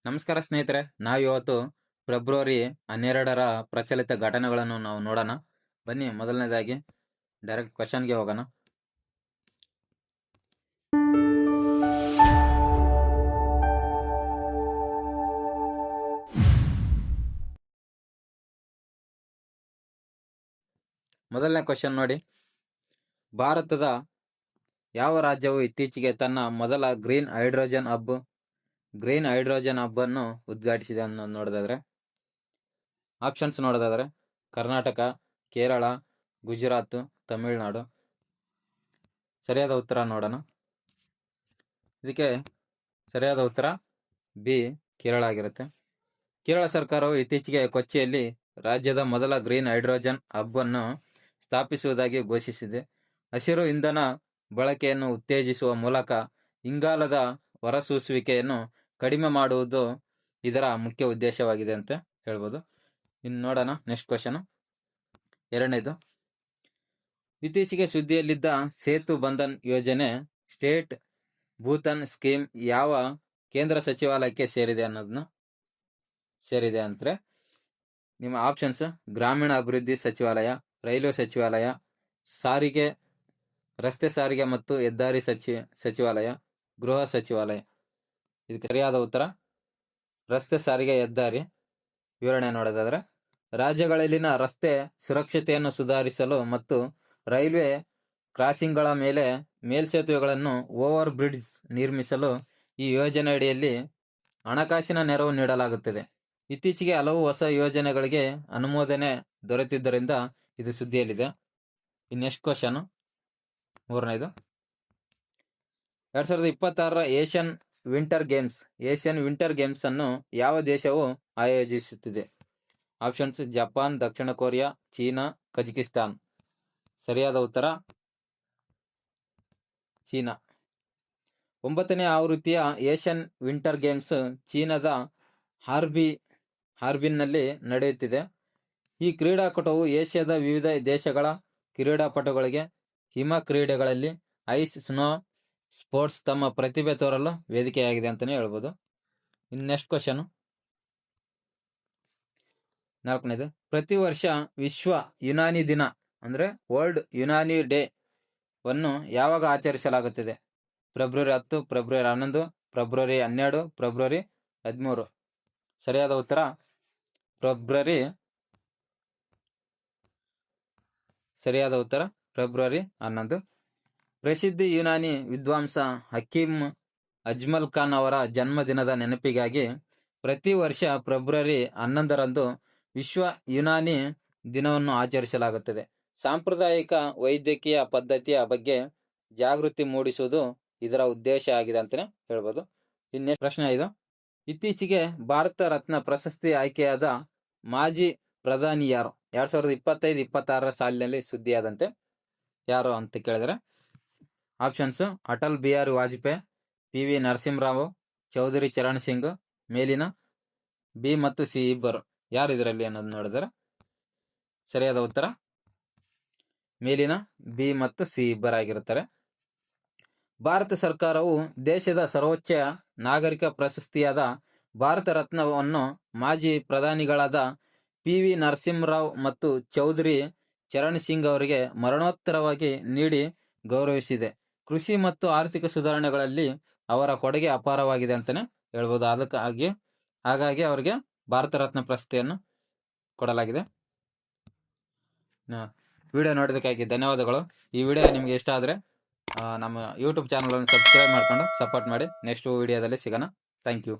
ನಮಸ್ಕಾರ ಸ್ನೇಹಿತರೆ, ನಾವಿವತ್ತು ಫೆಬ್ರವರಿ 12ರ ಪ್ರಚಲಿತ ಘಟನೆಗಳನ್ನು ನಾವು ನೋಡೋಣ. ಬನ್ನಿ, ಮೊದಲನೇದಾಗಿ ಡೈರೆಕ್ಟ್ ಕ್ವಶನ್ಗೆ ಹೋಗೋಣ. ಮೊದಲನೇ ಕ್ವಶನ್ ನೋಡಿ, ಭಾರತದ ಯಾವ ರಾಜ್ಯವು ಇತ್ತೀಚೆಗೆ ತನ್ನ ಮೊದಲ ಗ್ರೀನ್ ಹೈಡ್ರೋಜನ್ ಹಬ್ ಅನ್ನು ಉದ್ಘಾಟಿಸಿದೆ ಅನ್ನೋದು ನೋಡೋದಾದ್ರೆ, ಆಪ್ಷನ್ಸ್ ನೋಡೋದಾದ್ರೆ ಕರ್ನಾಟಕ, ಕೇರಳ, ಗುಜರಾತ್, ತಮಿಳುನಾಡು. ಸರಿಯಾದ ಉತ್ತರ ನೋಡೋಣ. ಇದಕ್ಕೆ ಸರಿಯಾದ ಉತ್ತರ ಬಿ, ಕೇರಳ ಆಗಿರುತ್ತೆ. ಕೇರಳ ಸರ್ಕಾರವು ಇತ್ತೀಚೆಗೆ ಕೊಚ್ಚಿಯಲ್ಲಿ ರಾಜ್ಯದ ಮೊದಲ ಗ್ರೀನ್ ಹೈಡ್ರೋಜನ್ ಹಬ್ ಅನ್ನು ಸ್ಥಾಪಿಸುವುದಾಗಿ ಘೋಷಿಸಿದೆ. ಹಸಿರು ಇಂಧನ ಬಳಕೆಯನ್ನು ಉತ್ತೇಜಿಸುವ ಮೂಲಕ ಇಂಗಾಲದ ಹೊರಸೂಸುವಿಕೆಯನ್ನು ಕಡಿಮೆ ಮಾಡುವುದು ಇದರ ಮುಖ್ಯ ಉದ್ದೇಶವಾಗಿದೆ ಅಂತ ಹೇಳ್ಬೋದು. ಇನ್ನು ನೋಡೋಣ ನೆಕ್ಸ್ಟ್ ಕ್ವಶನ್. ಎರಡನೇದು, ಇತ್ತೀಚೆಗೆ ಸುದ್ದಿಯಲ್ಲಿದ್ದ ಸೇತು ಬಂಧನ್ ಯೋಜನೆ ಸ್ಟೇಟ್ ಭೂತನ್ ಸ್ಕೀಮ್ ಯಾವ ಕೇಂದ್ರ ಸಚಿವಾಲಯಕ್ಕೆ ಸೇರಿದೆ ಅಂದ್ರೆ ನಿಮ್ಮ ಆಪ್ಷನ್ಸ್: ಗ್ರಾಮೀಣ ಅಭಿವೃದ್ಧಿ ಸಚಿವಾಲಯ, ರೈಲ್ವೆ ಸಚಿವಾಲಯ, ರಸ್ತೆ ಸಾರಿಗೆ ಮತ್ತು ಹೆದ್ದಾರಿ ಸಚಿವಾಲಯ, ಗೃಹ ಸಚಿವಾಲಯ. ಇದಕ್ಕೆ ಸರಿಯಾದ ಉತ್ತರ ರಸ್ತೆ ಸಾರಿಗೆ ಹೆದ್ದಾರಿ. ವಿವರಣೆ ನೋಡೋದಾದ್ರೆ, ರಾಜ್ಯಗಳಲ್ಲಿನ ರಸ್ತೆ ಸುರಕ್ಷತೆಯನ್ನು ಸುಧಾರಿಸಲು ಮತ್ತು ರೈಲ್ವೆ ಕ್ರಾಸಿಂಗ್ಗಳ ಮೇಲೆ ಮೇಲ್ಸೇತುವೆಗಳನ್ನು ಓವರ್ ಬ್ರಿಡ್ಜ್ ನಿರ್ಮಿಸಲು ಈ ಯೋಜನೆ ಅಡಿಯಲ್ಲಿ ಹಣಕಾಸಿನ ನೆರವು ನೀಡಲಾಗುತ್ತದೆ. ಇತ್ತೀಚೆಗೆ ಹಲವು ಹೊಸ ಯೋಜನೆಗಳಿಗೆ ಅನುಮೋದನೆ ದೊರೆತಿದ್ದರಿಂದ ಇದು ಸುದ್ದಿಯಲ್ಲಿದೆ. ನೆಕ್ಸ್ಟ್ ಕ್ವಶನ್, ಮೂರನೇದು, 2026ರ ಏಷ್ಯನ್ ವಿಂಟರ್ ಗೇಮ್ಸ್ ಅನ್ನು ಯಾವ ದೇಶವು ಆಯೋಜಿಸುತ್ತಿದೆ? ಆಪ್ಷನ್ಸ್: ಜಪಾನ್, ದಕ್ಷಿಣ ಕೊರಿಯಾ, ಚೀನಾ, ಕಜಕಿಸ್ತಾನ್. ಸರಿಯಾದ ಉತ್ತರ ಚೀನಾ. 9ನೇ ಆವೃತ್ತಿಯ ಏಷ್ಯನ್ ವಿಂಟರ್ ಗೇಮ್ಸ್ ಚೀನಾದ ಹಾರ್ಬಿನ್ನಲ್ಲಿ ನಡೆಯುತ್ತಿದೆ. ಈ ಕ್ರೀಡಾಕೂಟವು ಏಷ್ಯಾದ ವಿವಿಧ ದೇಶಗಳ ಕ್ರೀಡಾಪಟುಗಳಿಗೆ ಹಿಮ ಕ್ರೀಡೆಗಳಲ್ಲಿ ಐಸ್ ಸ್ನೋ ಸ್ಪೋರ್ಟ್ಸ್ ತಮ್ಮ ಪ್ರತಿಭೆ ತೋರಲು ವೇದಿಕೆಯಾಗಿದೆ ಅಂತಾನೆ ಹೇಳ್ಬೋದು. ಇನ್ನು ನೆಕ್ಸ್ಟ್ ಕ್ವಶನ್, 4ನೇದು, ಪ್ರತಿ ವರ್ಷ ವಿಶ್ವ ಯುನಾನಿ ದಿನ ಅಂದ್ರೆ ವರ್ಲ್ಡ್ ಯುನಾನಿ ಡೇ ವನ್ನು ಯಾವಾಗ ಆಚರಿಸಲಾಗುತ್ತದೆ? February 10, February 11, February 12, February 13. ಸರಿಯಾದ ಉತ್ತರ ಫೆಬ್ರವರಿ 11. ಪ್ರಸಿದ್ಧ ಯುನಾನಿ ವಿದ್ವಾಂಸ ಹಕೀಮ್ ಅಜ್ಮಲ್ ಖಾನ್ ಅವರ ಜನ್ಮದಿನದ ನೆನಪಿಗಾಗಿ ಪ್ರತಿ ವರ್ಷ ಫೆಬ್ರವರಿ 11ರಂದು ವಿಶ್ವ ಯುನಾನಿ ದಿನವನ್ನು ಆಚರಿಸಲಾಗುತ್ತದೆ. ಸಾಂಪ್ರದಾಯಿಕ ವೈದ್ಯಕೀಯ ಪದ್ಧತಿಯ ಬಗ್ಗೆ ಜಾಗೃತಿ ಮೂಡಿಸುವುದು ಇದರ ಉದ್ದೇಶ ಆಗಿದೆ ಅಂತಾನೆ ಹೇಳ್ಬೋದು. ಇನ್ನೇ ಪ್ರಶ್ನೆ ಇದು, ಇತ್ತೀಚೆಗೆ ಭಾರತ ರತ್ನ ಪ್ರಶಸ್ತಿ ಆಯ್ಕೆಯಾದ ಮಾಜಿ ಪ್ರಧಾನಿ ಯಾರು? 2025-26ರ ಸಾಲಿನಲ್ಲಿ ಸುದ್ದಿಯಾದಂತೆ ಯಾರು ಅಂತ ಕೇಳಿದ್ರೆ, ಆಪ್ಷನ್ಸ್: ಅಟಲ್ ಬಿಹಾರಿ ವಾಜಪೇಯಿ, PV ನರಸಿಂಹರಾವ್, ಚೌಧರಿ ಚರಣ್ ಸಿಂಗ್, ಮೇಲಿನ ಬಿ ಮತ್ತು ಸಿ ಇಬ್ಬರು. ಯಾರು ಇದರಲ್ಲಿ ಅನ್ನೋದು ನೋಡಿದರೆ ಸರಿಯಾದ ಉತ್ತರ ಮೇಲಿನ ಬಿ ಮತ್ತು ಸಿ ಇಬ್ಬರಾಗಿರುತ್ತಾರೆ. ಭಾರತ ಸರ್ಕಾರವು ದೇಶದ ಸರ್ವೋಚ್ಚ ನಾಗರಿಕ ಪ್ರಶಸ್ತಿಯಾದ ಭಾರತ ರತ್ನವನ್ನು ಮಾಜಿ ಪ್ರಧಾನಿಗಳಾದ PV ನರಸಿಂಹರಾವ್ ಮತ್ತು ಚೌಧರಿ ಚರಣ್ ಸಿಂಗ್ ಅವರಿಗೆ ಮರಣೋತ್ತರವಾಗಿ ನೀಡಿ ಗೌರವಿಸಿದೆ. ಕೃಷಿ ಮತ್ತು ಆರ್ಥಿಕ ಸುಧಾರಣೆಗಳಲ್ಲಿ ಅವರ ಕೊಡುಗೆ ಅಪಾರವಾಗಿದೆ ಅಂತಾನೆ ಹೇಳ್ಬೋದು. ಹಾಗಾಗಿ ಅವರಿಗೆ ಭಾರತ ರತ್ನ ಪ್ರಶಸ್ತಿಯನ್ನು ಕೊಡಲಾಗಿದೆ. ವಿಡಿಯೋ ನೋಡೋದಕ್ಕಾಗಿ ಧನ್ಯವಾದಗಳು. ಈ ವಿಡಿಯೋ ನಿಮಗೆ ಇಷ್ಟ ಆದರೆ ನಮ್ಮ ಯೂಟ್ಯೂಬ್ ಚಾನಲನ್ನು ಸಬ್ಸ್ಕ್ರೈಬ್ ಮಾಡ್ಕೊಂಡು ಸಪೋರ್ಟ್ ಮಾಡಿ. ನೆಕ್ಸ್ಟ್ ವಿಡಿಯೋದಲ್ಲಿ ಸಿಗೋಣ. Thank you.